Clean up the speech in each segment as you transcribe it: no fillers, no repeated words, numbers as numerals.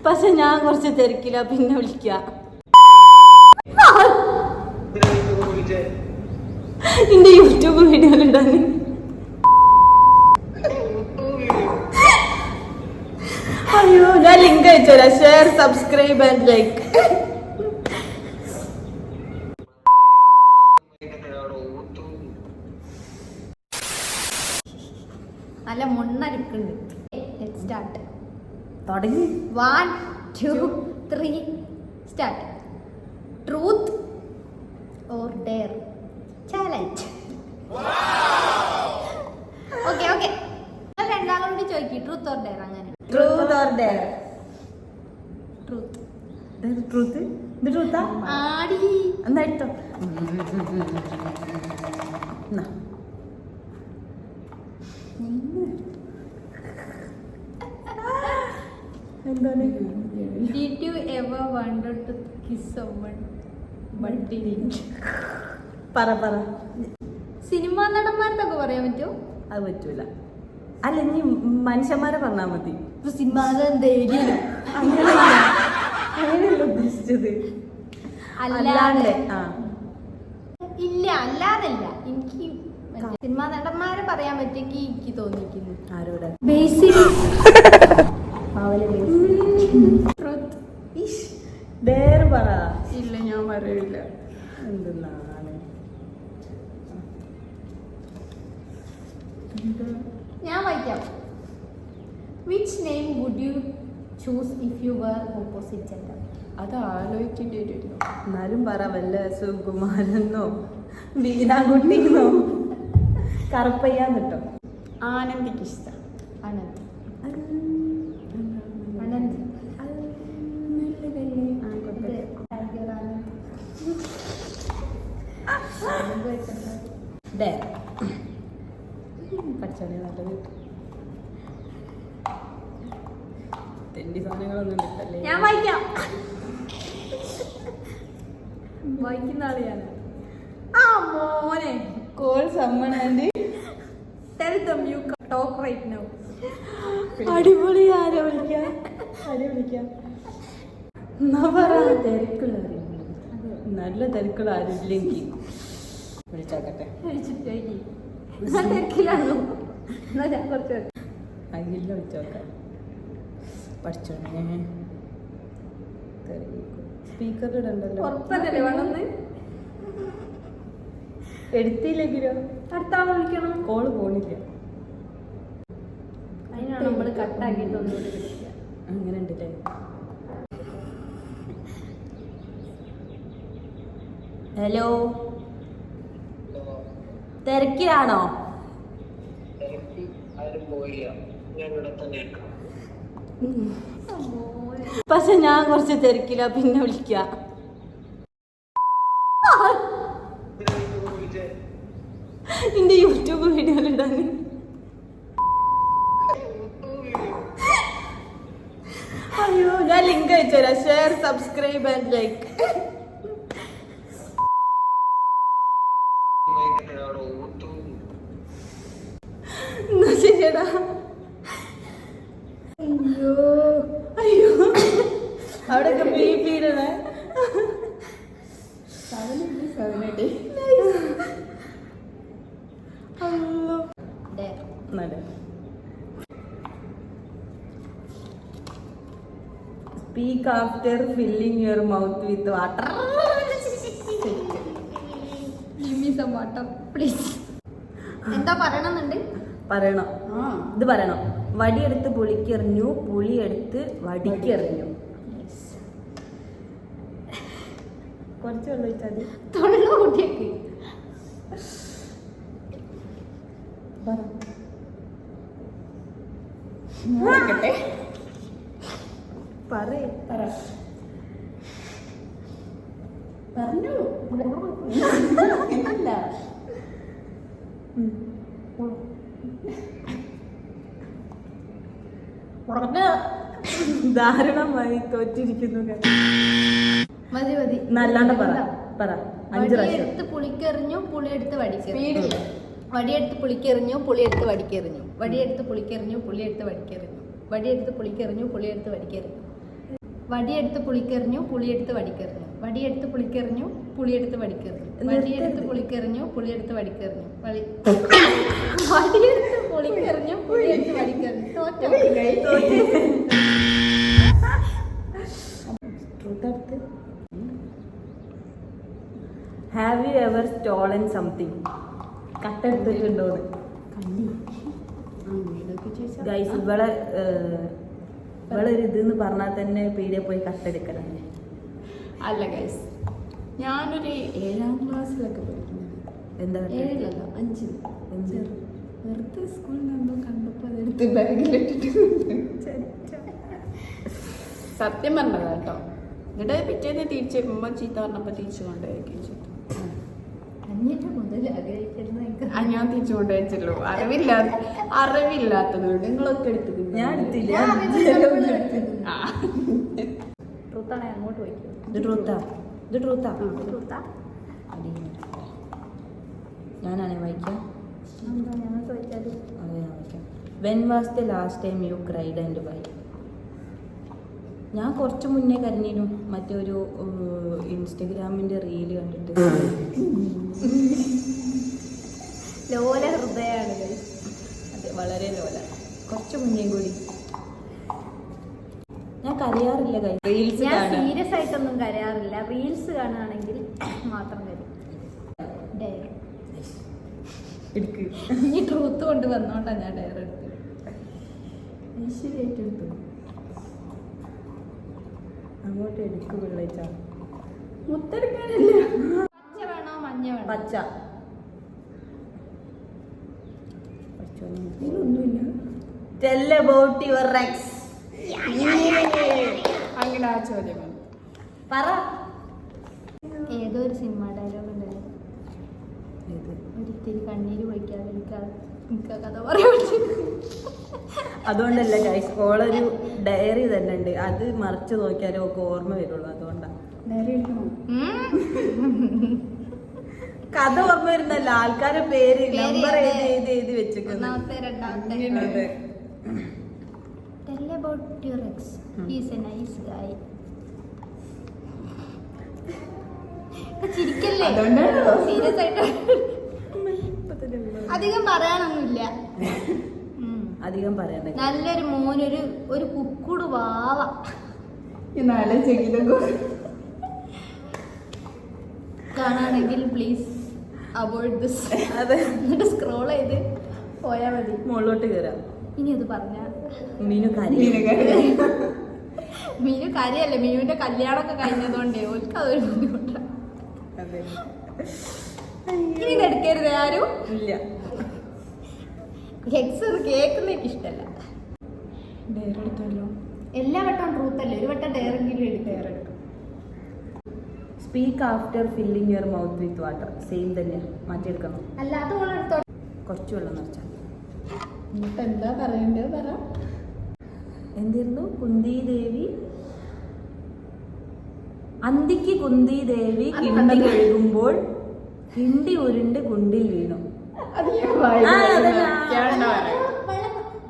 പക്ഷെ ഞാൻ കുറച്ച് തിരക്കില്ല, പിന്നെ വിളിക്കാം. എന്റെ യൂട്യൂബ് വീഡിയോയിലിടാൻ. അയ്യോ, ഞാൻ ലിങ്ക് അയച്ചുതരാം. Share, subscribe and like. നല്ല മുന്നരിക്കുന്നുണ്ട്. സ്റ്റാർട്ട്. തുടങ്ങി. 1 2 3 start. Truth or dare challenge. Okay okay, രണ്ടാമത് ചോദിക്കും. Truth or dare. അങ്ങനെ truth or dare. Truth. Truth. ഇത് ട്രൂത്താ? ആടി എന്നാ എടുത്തോ. എന്താണ്? Did you ever wanted to kiss someone but didn't? പറ. സിനിമാ നടന്മാർക്കൊക്കെ പറയാൻ പറ്റുമോ? അത് പറ്റൂല. അല്ല, ഇനി മനുഷ്യന്മാരെ പറഞ്ഞാ മതി. സിനിമാ അങ്ങനെയല്ല ഉദ്ദേശിച്ചത്. അല്ലാതെ. ആ ഇല്ല, അല്ലാതല്ല. എനിക്ക് സിനിമാ നടന്മാരെ പറയാൻ പറ്റുമെങ്കിൽ എനിക്ക് തോന്നിക്കുന്നു. ആരോടെ? ബേസിൽ. ഡെയർ പറ. ഇല്ല, ഞാൻ പറയില്ല. എന്താണ്? ഞാൻ വായിക്കാം. Which name would you choose if you were opposite gender? അത് ആലോചിക്കേണ്ടി വരുമല്ലോ. എന്നാലും പറ. വല്ല സുകുമാരനോ വീണാകുട്ടിന്നോ കറുപ്പയ്യാൻ കിട്ടും. ആനന്ദിക്ക് ഇഷ്ടം. അനന്ത്. പഠിച്ചോളി. നല്ലത്. തെണ്ടി സാധനങ്ങളൊന്നും കിട്ടല്ലേ. ഞാൻ വായിക്കാം. വായിക്കുന്ന ആളെയാണ്. ആ മോനെ. Call summon and tell them you talk right now. അടിപൊളി. ആരെ വിളിക്കാം? എന്നാ പറ. തിരക്കുള്ള നല്ല തിരക്കുള്ള ആരില്ലെങ്കിൽ വിളിച്ചാക്കട്ടെ. തിരക്കിലാണോ? എന്നാ ഞാൻ കുറച്ച് അയില്ല വിളിച്ചോക്കാം. പഠിച്ചോണേ. സ്പീക്കറിലിടണ്ടല്ലോ. ഉറപ്പല്ലേ വേണമെന്ന്? എടുത്തില്ലെങ്കിലോ? അടുത്ത ആളെ വിളിക്കണം. കോള് പോണില്ല. അതിനാണ് നമ്മൾ കട്ടാക്കിയിട്ട് ഒന്നുകൂടി വിളിക്കുക. അങ്ങനെ ഉണ്ടല്ലേ. ഹലോ, തിരക്കിലാണോ? പക്ഷെ ഞാൻ കുറച്ച് തിരക്കില്ല, പിന്നെ വിളിക്കാം. എന്റെ യൂട്യൂബ് വീഡിയോയിലിടാൻ. അയ്യോ, ഞാൻ ലിങ്ക് അയച്ചുതരാം. Share, subscribe and like. ശരിയടാ. അയ്യോ അവിടെയൊക്കെ ബീപി ഇടണേ. Speak after filling your mouth with water. Give me some water, please. എന്താ പറയണമെന്നുണ്ട്? പറയണം. ഇത് പറയണം. വടിയെടുത്ത് പുളിക്കെറിഞ്ഞു, പുളിയെടുത്ത് വടിക്കെറിഞ്ഞു. കുറച്ച് വെള്ളം ഒഴിച്ചാൽ മതി. തൊള്ള കുട്ടിയൊക്കെ പറഞ്ഞു. ദാരുണമായി തോറ്റിരിക്കുന്നു. മതി മതി. നല്ലാണ്ട് പറ. 5 പ്രാവശ്യം. പുളിക്കെറിഞ്ഞു, പുളിയെടുത്ത് വടിക്കെറിഞ്ഞു. വടിയെടുത്ത് പുളിക്കെറിഞ്ഞു, പുളിയെടുത്ത് വടിക്കെറിഞ്ഞു. വടിയെടുത്ത് പുളിക്കെറിഞ്ഞു, പുളിയെടുത്ത് വടിക്കെറിഞ്ഞു. വടിയെടുത്ത് പുളിക്കെറിഞ്ഞു, പുളിയെടുത്ത് വടിക്കെറിഞ്ഞു. വടിയെടുത്ത് പുളിക്കെറിഞ്ഞു, പുളിയെടുത്ത് വടിക്കെറിഞ്ഞു. വടിയെടുത്ത് പുളിക്കെറിഞ്ഞു, പുളിയെടുത്ത് വടിക്കെറിഞ്ഞു. വടിയെടുത്ത് പുളിക്കെറിഞ്ഞു, പുളിയെടുത്ത് വടിക്കെറിഞ്ഞു. വടിയെടുത്ത് പുളിക്കെറിഞ്ഞു, പുളിയെടുത്ത് വടിക്കെറിഞ്ഞു. തോറ്റോ? Have you ever stolen something? കട്ടെടുത്തിട്ടുണ്ടോന്ന് ഗൈസ്. ഇവളൊരു ഇതെന്ന് പറഞ്ഞാൽ തന്നെ പീടിയെ പോയി കട്ടെടുക്കലാണ്. അല്ല ഗൈസ്, ഞാനൊരു 7ാം ക്ലാസ്സിലൊക്കെ പഠിക്കുന്നത്. എന്താ 7 5 എന്ത്? വെറുതെ സ്കൂളിൽ നിന്നോ കണ്ടപ്പോൾ അതെടുത്ത് ബാഗിലിട്ടിട്ട് സത്യം പറഞ്ഞതാ കേട്ടോ. എന്നിട്ട് പിറ്റേന്ന് തിരിച്ച് ഉമ്മ ചീത്ത പറഞ്ഞപ്പോൾ തിരിച്ചു കൊണ്ടുപോയിരിക്കും ചെയ്തു. മുതൽ ആഗ്രഹിക്കുന്ന ഞാൻ തിരിച്ചു കൊണ്ടുവച്ചുള്ളൂ. അറിവില്ലാത്തത് കൊണ്ട് നിങ്ങളൊക്കെ എടുത്തിട്ടുണ്ട്. ഞാൻ എടുത്തില്ല. ട്രൂത്താണെ അങ്ങോട്ട് പോയിക്കും. ഇത് ട്രൂത്താ? ഇത് ട്രൂത്താ? ഞാനാണേ വായിക്കാം. എന്താ ഞങ്ങൾ ചോദിച്ചാൽ അതെ, ഞാൻ വായിക്കാം. When was the last time you cried and why? ഞാൻ കുറച്ച് മുന്നേ കരഞ്ഞിരുന്നു. മറ്റൊരു ഇൻസ്റ്റഗ്രാമിന്റെ റീല് കണ്ടിട്ട്. ലോല ഹൃദയാണ്. അതെ, വളരെ ലോല. കുറച്ച് മുന്നേ കൂടി ഞാൻ കരയാറില്ല. റീൽസ് ഞാൻ സീരിയസ് ആയിട്ടൊന്നും കരയാറില്ല. റീൽസ് കാണുകയാണെങ്കിൽ മാത്രം കരയും. എടുക്ക്. ഈ ട്രൂത്ത് കൊണ്ട് വന്നോണ്ടാ ഞാൻ ഡയർ എടുത്തത്. ഐശ്വര്യായിട്ടെടുത്തു. അങ്ങോട്ട് എടുക്ക് പിള്ളേച്ച. മുത്തെടുക്കാനില്ല. പച്ച വേണോ മഞ്ഞ വേണോ? പച്ച. ഇതൊന്നുമില്ല. Tell about your ex. അങ്ങനെ ആ ചോദ്യം വന്നു. പറ. ഏതോ ഒരു സിനിമ ഡയലോഗ് ഉണ്ടല്ലോ, ഒരിത്തിരി കണ്ണീര് പൊഴിക്കാതെ എനിക്ക് കഥ പറയാൻ പറ്റില്ല. അതുകൊണ്ടല്ല ഗൈസ്, ഓളൊരു ഡയറി തന്നെ ഉണ്ട്. അത് മറിച്ച് നോക്കിയാലേ ഒക്കെ ഓർമ്മ വരുള്ളൂ. അതുകൊണ്ടാണ് കഥ ഓർമ്മ വരുന്നല്ല, ആൾക്കാരുടെ പേര് നമ്പർ എഴുതി വെച്ചിരിക്കുന്നത്. രണ്ടാമത്തെ Tell about your ex. He's a nice guy. ചിരിക്കല്ലേ? സീരിയസ് ആയിട്ട് അധികം പറയാനൊന്നുമില്ല. അധികം പറയണ്ട. നല്ലൊരു മോനൊരു ഒരു കുക്കുട് വാവ. കാണാണെങ്കിൽ പ്ലീസ് അവോയ്ഡ് ദിസ്. അതെ, എന്നിട്ട് സ്ക്രോൾ ചെയ്ത് പോയാൽ മതി. മുകളിലോട്ട് കയറാം. ഇനി അത് പറഞ്ഞ മീനു മീനു കാര്യല്ലേ, മീനുവിന്റെ കല്യാണമൊക്കെ കഴിഞ്ഞതുകൊണ്ടേ ഓൾക്ക് അതൊരു ബുദ്ധിമുട്ടാണ്. ഇനി ഇത് എടുക്കരുത് ആരും. ഇല്ല, എക്സ് കേൾക്കുന്ന എനിക്ക് ഇഷ്ടമല്ല. ഡയറെടുത്തല്ലോ. എല്ലാ വട്ടവും ട്രൂത്ത് അല്ലേ, ഒരു വട്ടം ഡയറെങ്കിലും എടുക്കും. Speak after filling your mouth with water. Same തന്നെ, മാറ്റിയെടുക്കണം. അല്ല അത് ഓളെടുത്തോ. കുറച്ച് വെള്ളം നിറച്ചാൽ. എന്നിട്ട് എന്താ പറയണ്ടത് പറ. എന്തായിരുന്നു? കുന്തിദേവി അന്തിക്ക് കുന്തിദേവി കിണ്ടി കഴുകുമ്പോൾ കിണ്ടി ഉരുണ്ട് കുണ്ടിൽ വീണു.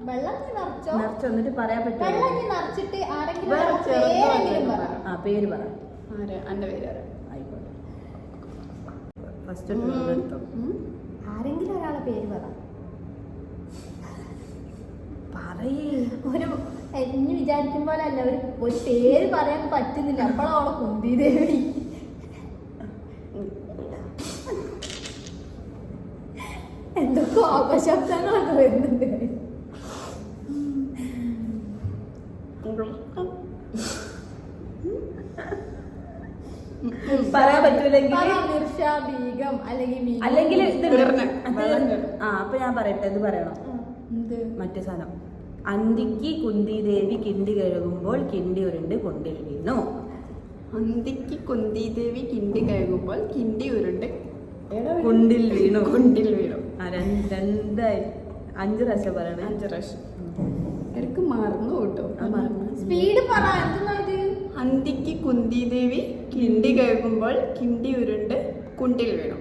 വെള്ളത്തിൽ നിറച്ചോ? നിറച്ച് വന്നിട്ട് പറയാൻ പറ്റുമോ? വെള്ളത്തിൽ നിറച്ചിട്ട് ആരെങ്കിലും പറ. ആ പേര് പറ. എന്റെ പേര് ആയിക്കോട്ടെ. ഫസ്റ്റ് എടുത്തോ. ആരെങ്കിലും ഒരാളെ പേര് പറ. പറയേ. ഒരു ഇനി വിചാരിക്കും പോലെ അല്ല, ഒരു പേര് പറയാൻ പറ്റുന്നില്ല. അപ്പോഴവളെ കുന്തിദേവി. എന്തൊക്കെ അപശബ്ദങ്ങളൊക്കെ വരുന്നുണ്ട്. പറയാൻ പറ്റൂലെങ്കിൽ മിർഷ ബീഗം അല്ലെങ്കിൽ അപ്പൊ ഞാൻ പറയട്ടെ, ഇത് പറയണം. മറ്റേ സാധനം. അന്തിക്ക് കുന്തിദേവി കിണ്ടി കഴുകുമ്പോൾ കിണ്ടി ഉരുണ്ട് കുണ്ടിൽ വീണു. അന്തിക്ക് കുന്തിദേവി കിണ്ടി കഴുകുമ്പോൾ കിണ്ടി ഉരുണ്ട് കുണ്ടിൽ വീണു. കുണ്ടിൽ വീണു. രണ്ടായി 5 പ്രാവശ്യം പറയണേ. 5 പ്രാവശ്യം. ഇടക്ക് മറന്നു കേട്ടോ. സ്പീഡ് പറ. അന്തിക്ക് കുന്തിദേവി കിണ്ടി കഴുകുമ്പോൾ കിണ്ടി ഉരുണ്ട് കുണ്ടിൽ വീണു.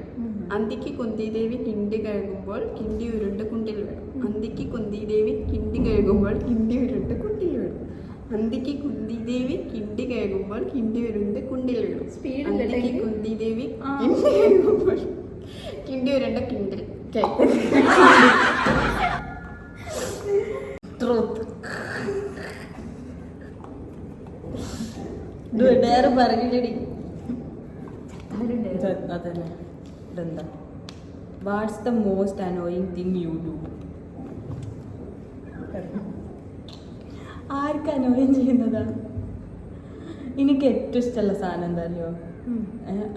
അന്തിക്ക് കുന്തിദേവി കിണ്ടി കഴുകുമ്പോൾ കിണ്ടി ഉരുണ്ട് കുണ്ടിൽ വീണു. അന്തിക്ക് കുന്തിദേവി കിണ്ടി കഴുകുമ്പോൾ കിണ്ടി ഉരുണ്ട് കുണ്ടിൽ വീണു. അന്തിക്ക് കുന്തിദേവി കിണ്ടി കഴുകുമ്പോൾ കിണ്ടി ഉരുണ്ട് കുണ്ടിൽ വീണു. സ്പീഡില്ല അന്തിക്ക് കുന്തി ദേവി കിണ്ടി കഴുകുമ്പോൾ കിണ്ടി ഉരുണ്ട് കിണ്ടിൽ ട്രൂത്ത്. ഡയറി പറഞ്ഞില്ലടി. അതന്നെ. ഇതെന്താ? What's the most annoying thing you do? Arc annoying ചെയ്യുന്നതാണ്? എനിക്ക് ഏറ്റവും ഇഷ്ടമുള്ള സാധനം എന്താ അറിയോ?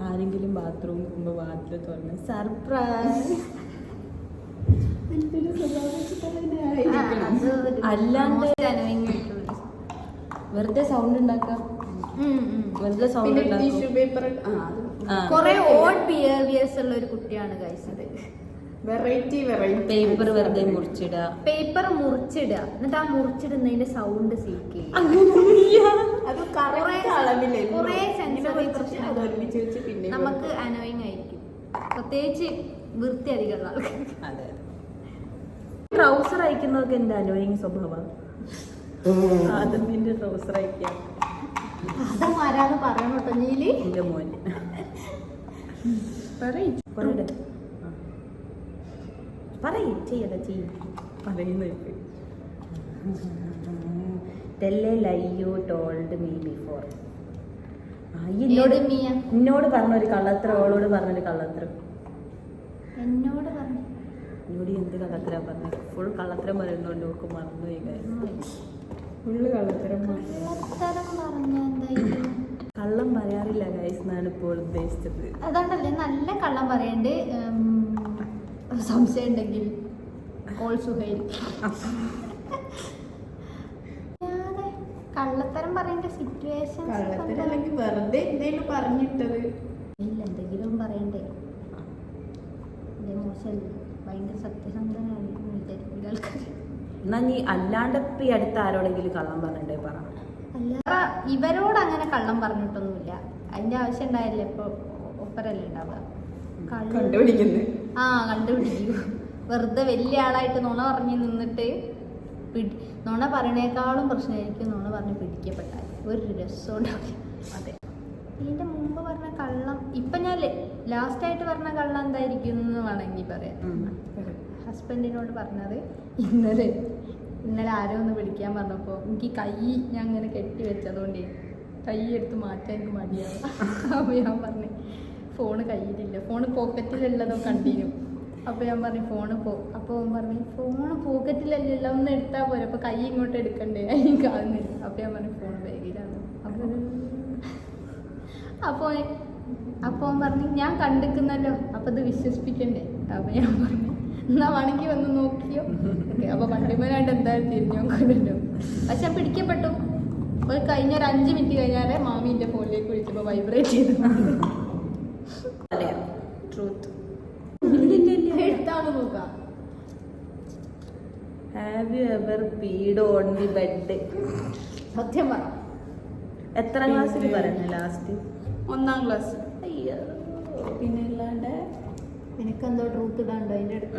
ആരെങ്കിലും ബാത്റൂമിൽ പോകുമ്പോൾ വാതിൽ തുറന്ന് സർപ്രൈസ്. അല്ലാണ്ട് വെറുതെ സൗണ്ട് ഉണ്ടാക്കാം. വെറുതെ സൗണ്ട് ഉണ്ടാക്കും. ടിഷ്യൂ പേപ്പർ കൊറേ ഓഡ് ബിഹേവിയേഴ്സ് ഉള്ള ഒരു കുട്ടിയാണ് ഗൈസ് അത്. വെറൈറ്റി പേപ്പർ വെറുതെ മുറിച്ചിടുക. പേപ്പർ മുറിച്ചിടുക, എന്നിട്ട് ആ മുറിച്ചിടുന്നതിന്റെ സൗണ്ട് സീക്ക് ചെയ്യും. അത് കറക്റ്റ് അളവില്ലേ കുറേ സെൻസറി പ്രശ്നം ഒരുമിച്ച് വെച്ച് പിന്നെ നമുക്ക് അനോയിങ് ആയിരിക്കും, പ്രത്യേകിച്ച് വൃത്തി അധികമുള്ള ആൾക്കാർ. അതെ. ട്രൗസർ അയക്കുന്നതൊക്കെ എന്റെ അനോയിങ് സ്വഭാവമാണ്. ആദ്യം നിന്റെ ട്രൗസർ അയക്കാം. അതമാരാന്ന് പറയണോ കേട്ടോ നീല്? എന്റെ മോന് പറയുന്നു. എന്നോട് പറഞ്ഞൊരു കള്ളത്തരം, ഓളോട് പറഞ്ഞൊരു കള്ളത്തരം. എന്നോട് പറഞ്ഞു എന്നോട് എന്ത് കള്ളത്തരം പറഞ്ഞു? ഫുൾ കള്ളത്തരം പറയുന്നുണ്ട്. നോക്ക് മറന്നു. ഫുള്ള് കള്ളത്തരം പറഞ്ഞ എന്തായാലും കള്ളം പറയാറില്ല ഗൈസ് എന്നാണ് ഇപ്പോൾ ഉദ്ദേശിച്ചത്. അതുകൊണ്ടല്ലേ നല്ല കള്ളം പറയണ്ട്. സംശയം ഉണ്ടെങ്കിൽ കള്ളത്തരം പറയേണ്ട സിറ്റുവേഷൻ കള്ളത്തരം അല്ലെങ്കിൽ വെറുതെ എന്തെങ്കിലും പറഞ്ഞിട്ടത് ഇല്ല, എന്തെങ്കിലും പറയണ്ടേ. മോശമല്ലേ, ഭയങ്കര സത്യസന്ധനായിരിക്കും വിചാരിക്കില്ല ആൾക്കാർ. എന്നാ നീ അല്ലാണ്ട് ഇപ്പൊ ഈ അടുത്ത് ആരോടെങ്കിലും കള്ളം പറഞ്ഞിട്ടേ പറ. അല്ല, ഇവരോട് അങ്ങനെ കള്ളം പറഞ്ഞിട്ടൊന്നുമില്ല. അതിന്റെ ആവശ്യം ഉണ്ടായില്ലേ. ഇപ്പൊ ഒപ്പരല്ലേ ഉണ്ടാവുക. കണ്ടുപിടിക്കുന്നത് കണ്ടുപിടിക്കൂ. വെറുതെ വലിയ ആളായിട്ട് നുണ പറഞ്ഞ് നിന്നിട്ട് നുണ പറയണേക്കാളും പ്രശ്നമായിരിക്കും നുണ പറഞ്ഞ് പിടിക്കപ്പെട്ടാൽ. ഒരു രസം ഉണ്ടാവില്ല. അതെ. ഇതിന്റെ മുമ്പ് പറഞ്ഞ കള്ളം, ഇപ്പൊ ഞാൻ ലാസ്റ്റ് ആയിട്ട് പറഞ്ഞ കള്ളം എന്തായിരിക്കും എന്ന് വേണമെങ്കിൽ പറയാം. ഹസ്ബൻഡിനോട് പറഞ്ഞത്, ഇന്നലെ ആരോ ഒന്ന് വിളിക്കാൻ പറഞ്ഞപ്പോൾ എനിക്ക് കൈ ഞാൻ അങ്ങനെ കെട്ടി വെച്ചതുകൊണ്ട് കൈ എടുത്ത് മാറ്റാൻ എനിക്ക് മടിയാണ്. അപ്പോൾ ഞാൻ പറഞ്ഞു ഫോണ് കയ്യിലില്ല, ഫോണ് പോക്കറ്റിലുള്ളതോ കണ്ടിന്യൂ. അപ്പോൾ ഞാൻ പറഞ്ഞു ഫോണ് അപ്പോൾ അവൻ പറഞ്ഞു ഫോണ് പോക്കറ്റിലല്ല, ഒന്ന് എടുത്താൽ പോരെ, അപ്പോൾ കൈ ഇങ്ങോട്ട് എടുക്കണ്ടേ, എനിക്ക് ആകുന്നില്ല. അപ്പോൾ ഞാൻ പറഞ്ഞു ഫോൺ ബാഗിലാണ്. അപ്പോൾ അവൻ പറഞ്ഞു ഞാൻ കണ്ടിരിക്കുന്നല്ലോ, അപ്പോൾ ഇത് വിശ്വസിപ്പിക്കണ്ടേ. അപ്പോൾ ഞാൻ പറഞ്ഞു എന്നാ വേണമെങ്കിൽ വന്ന് നോക്കിയോ. ഓക്കെ, അപ്പോൾ വണ്ടിമേലായിട്ട് എന്തായാലും തിരിഞ്ഞു നോക്കുമല്ലോ. പക്ഷെ പിടിക്കപ്പെട്ടു. അപ്പോൾ കഴിഞ്ഞൊരു 5 മിനിറ്റ് കഴിഞ്ഞാലേ മാമീൻ്റെ ഫോണിലേക്ക് വിളിച്ചപ്പോൾ വൈബ്രേറ്റ് ചെയ്തു. ട്രൂത്ത്. എടുത്താണ് നോക്കാം. Have you ever peed on the bed? സത്യം പറ. എത്ര ക്ലാസ്സിൽ പറഞ്ഞു ലാസ്റ്റ്? 1ാം ക്ലാസ്. അയ്യോ, പിന്നെ അല്ലാണ്ട് നിനക്കെന്തോ ട്രൂത്ത് ഇടാണ്ടോ അതിൻ്റെ അടുത്ത്?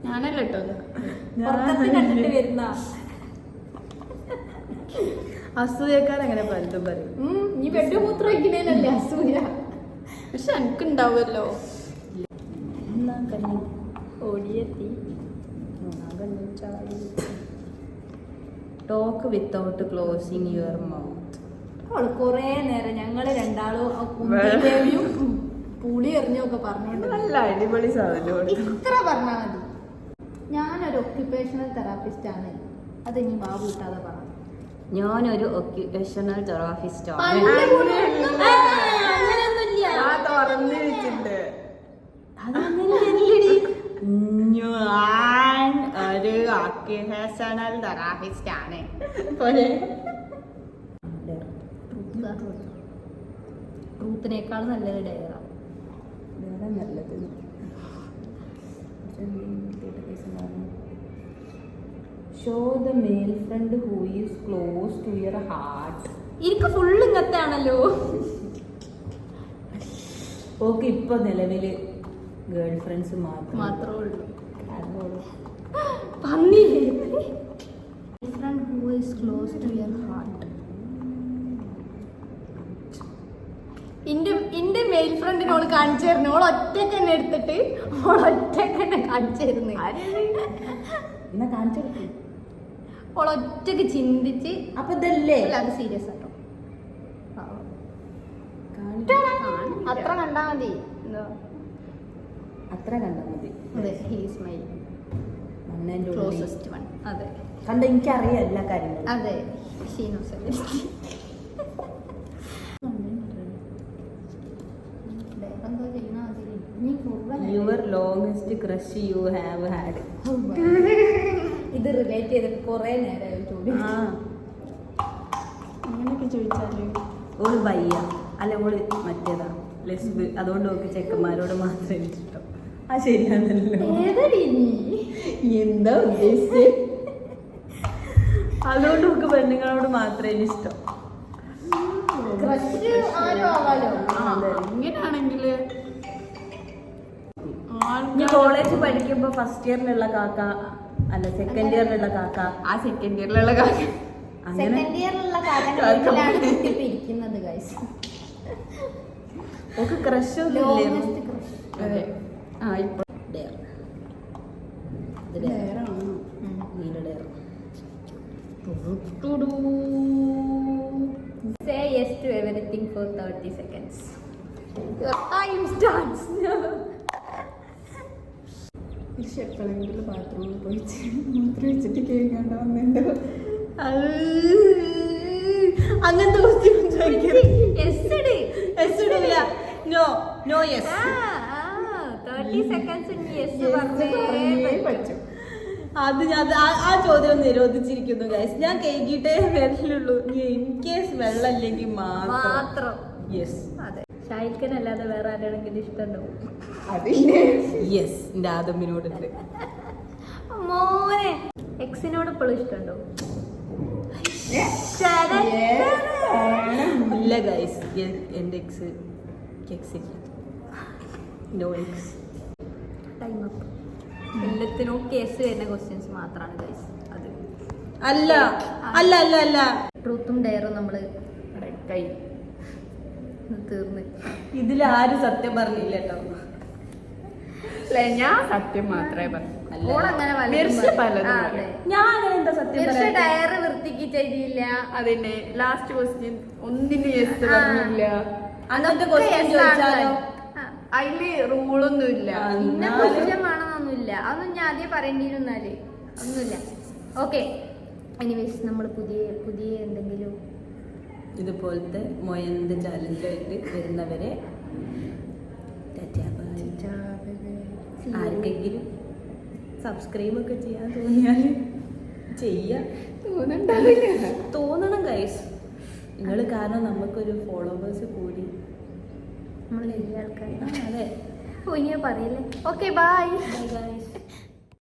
ഞാനല്ല കേട്ടോ കണ്ടിട്ട് വരുന്ന അസൂയക്കാർ അങ്ങനെ പലതും പറയും. നീ ബെഡ് മൂത്രം വയ്ക്കുന്നതിനല്ലേ അസൂയ? പക്ഷെ എനിക്കുണ്ടാവുമല്ലോ. ഓടിയെത്തി. Talk without closing your mouth. അവള് കൊറേ നേരം ഞങ്ങള് രണ്ടാളും കുന്തിദേവിയും പുളി എറിഞ്ഞൊക്കെ പറഞ്ഞോണ്ട് നല്ല അടിപൊളി സാധനം. ഇത്ര പറഞ്ഞാൽ മതി. ഞാനൊരു ഒക്യുപ്പേഷണൽ തെറാപ്പിസ്റ്റ് ആണ്. അത് ഇനി ബാബു കിട്ടാതെ പറ. ഞാനൊരു ഒക്യുപേഷണൽ തെറാപ്പിസ്റ്റ് ആണ്. അങ്ങനെയൊന്നുമില്ല. തുറന്നു വെച്ചിട്ടുണ്ട്. ഞാൻ ഒരു ഒക്യുപേഷണൽ തെറാപ്പിസ്റ്റ് ആണ്. ട്രൂത്തിനേക്കാൾ നല്ലൊരു ഡയറ. നല്ലത് show the male friend who is close to your heart. എനിക്ക് ഫുള്ള് ഇങ്ങനത്തെ ആണല്ലോ. ഓക്കെ, ഇപ്പൊ നിലവില് ഗേൾ ഫ്രണ്ട്സ് മാത്രമേ ഉള്ളൂ. അതുള്ളൂ. പന്നി ക്ലോസ് ടു യുവർ ഹാർട്ട്. എന്റെ മെയിൽ ഫ്രണ്ടിനോട് കാണിച്ചു തരുന്നു. ഓൾ ഒറ്റക്ക് തന്നെ എടുത്തിട്ട് ഓൾ ഒറ്റക്ക് തന്നെ കാണിച്ചു തരുന്നു. എന്നാ കാണിച്ചു കൊടുക്ക്. ഓൾ ഒറ്റക്ക് ചിന്തിച്ച്. അപ്പൊ ഇതല്ലേ അല്ല, അത് സീരിയസ് ആട്ടോ. അത്ര കണ്ടാ മതി. എന്തോ അത്ര കണ്ടാ മതി. അതെ, ഹീസ് മൈ മണ്ണേന്റെ ക്ലോസസ്റ്റ് വൺ. അതെ കണ്ട എനിക്കറിയാം എല്ലാ കാര്യങ്ങളും. അതെ, ഷീനോസ് എന്തോ ചെയ്യണ അതിൽ നീ your longest crush you have had. ഇത് റിലേറ്റ് ചെയ്തിട്ട് കുറെ നേരമായി ചോദ്യം. ആ അങ്ങനെയൊക്കെ ചോദിച്ചാല് ഓള് വയ്യ അല്ല ഓള് മറ്റേതാ ലെസ്ബ്. അതുകൊണ്ട് ഓക്ക് ചെക്കന്മാരോട് മാത്രമേ ഇഷ്ടം. ആ ശരിയാണല്ലോ. ഏതടി നീ? എന്താ ഉദ്ദേശിച്ചത്? അതുകൊണ്ട് ഓക്ക് പെണ്ണുങ്ങളോട് മാത്രമേ ഇഷ്ടം. ക്രഷ് ആരും ആവാലോ. അങ്ങനെയാണെങ്കില് ഞാൻ കോളേജ് പഠിക്കുമ്പോ ഫസ്റ്റ് ഇയറിലുള്ള കാക്ക അല്ല സെക്കൻഡ് ഇയറിലുള്ള കാക്ക. ആ സെക്കൻഡ് ഇയറിലുള്ള കാര്യം അങ്ങനെ സെക്കൻഡ് ഇയറിലുള്ള കാലഘട്ടത്തിലാണ് ഇപ്പൊ ഇരിക്കുന്നത് ഗൈസ്. ഓക്ക് ക്രഷ് ലോങ്സ്റ്റ് ക്രഷ്. അതെ. ആ ഇപ്പൊ ഡെയർ. നേരാണോ? നീല dare. Say yes to everything for 30 seconds. Your time starts now. എപ്പോഴെങ്കിലും ബാത്റൂമിൽ പോയി മൂത്രം വെച്ചിട്ട് കേൾക്കാണ്ട് വന്നിട്ടുണ്ടോ? അങ്ങനത്തെ ക്വസ്റ്റ്യൻ Yes ഇട്. No no yes. 30 seconds ന് yes പറഞ്ഞേ പറ്റും. അത് ഞാൻ ആ ചോദ്യം നിരോധിച്ചിരിക്കുന്നു ഗൈസ്. ഞാൻ കേക്കിട്ടേ വരലുള്ളൂ. ഇൻ കേസ് വെള്ളമില്ലെങ്കിൽ മാത്രം. യെസ്. അതെ, ഷായിക്കനല്ലാതെ വേറെ ആരെങ്കിലും ഇഷ്ടമുണ്ടാവും? അതില്ലേ യെസ്. എന്റെ ആദമിനോടുണ്ട്. മോനെ എക്സിനോട് ഇപ്പോഴും ഇഷ്ടമുണ്ടോ? ഇല്ല ഗൈസ്, എന്റെ എക്സ് ഇല്ല. No ex. Time up. എല്ലാത്തിനും കേസ് വരുന്ന ക്വസ്റ്റ്യൻസ് മാത്രമാണ് ഗൈസ്. അത് അല്ല അല്ല അല്ല അല്ല ട്രൂത്തും ഡെയറും നമ്മൾ കൈ തീർന്ന്. ഇതിലാരും സത്യം പറഞ്ഞില്ല കേട്ടോ. ഞാൻ സത്യം മാത്രമേ പറഞ്ഞു. ഓളങ്ങനെ ഞാൻ അങ്ങനെ എന്താ സത്യം പറയാ? ഡയറ് വൃത്തിക്ക് ചെയ്തില്ല. അതിന്റെ ലാസ്റ്റ് ക്വസ്റ്റ്യൻ ഒന്നിന് യെസ് പറഞ്ഞില്ല. അങ്ങനത്തെ ക്വസ്റ്റ്യൻ ചോദിച്ചാലോ? അതില് റൂളൊന്നുമില്ല. ഇന്ന ക്വസ്റ്റ്യൻ വേണമെന്നൊന്നുമില്ല. അതൊന്നും ഞാൻ ആദ്യം പറയേണ്ടിയിരുന്നാല് ഒന്നുമില്ല. ഓക്കെ, എനിവേസ് നമ്മൾ പുതിയ എന്തെങ്കിലും ഇതുപോലത്തെ മൊയന്ത് ചാലഞ്ചായിട്ട് വരുന്നവരെ ആർക്കെങ്കിലും സബ്സ്ക്രൈബ് ഒക്കെ ചെയ്യാൻ തോന്നിയാൽ തോന്നണം ഗൈസ്. നിങ്ങൾ കാരണം നമുക്കൊരു ഫോളോവേഴ്സ് കൂടി. നമ്മൾ വലിയ ആൾക്കാർ. അതെ. ഓ, ഇനിയോ പറയല്ലേ. Okay, bye guys.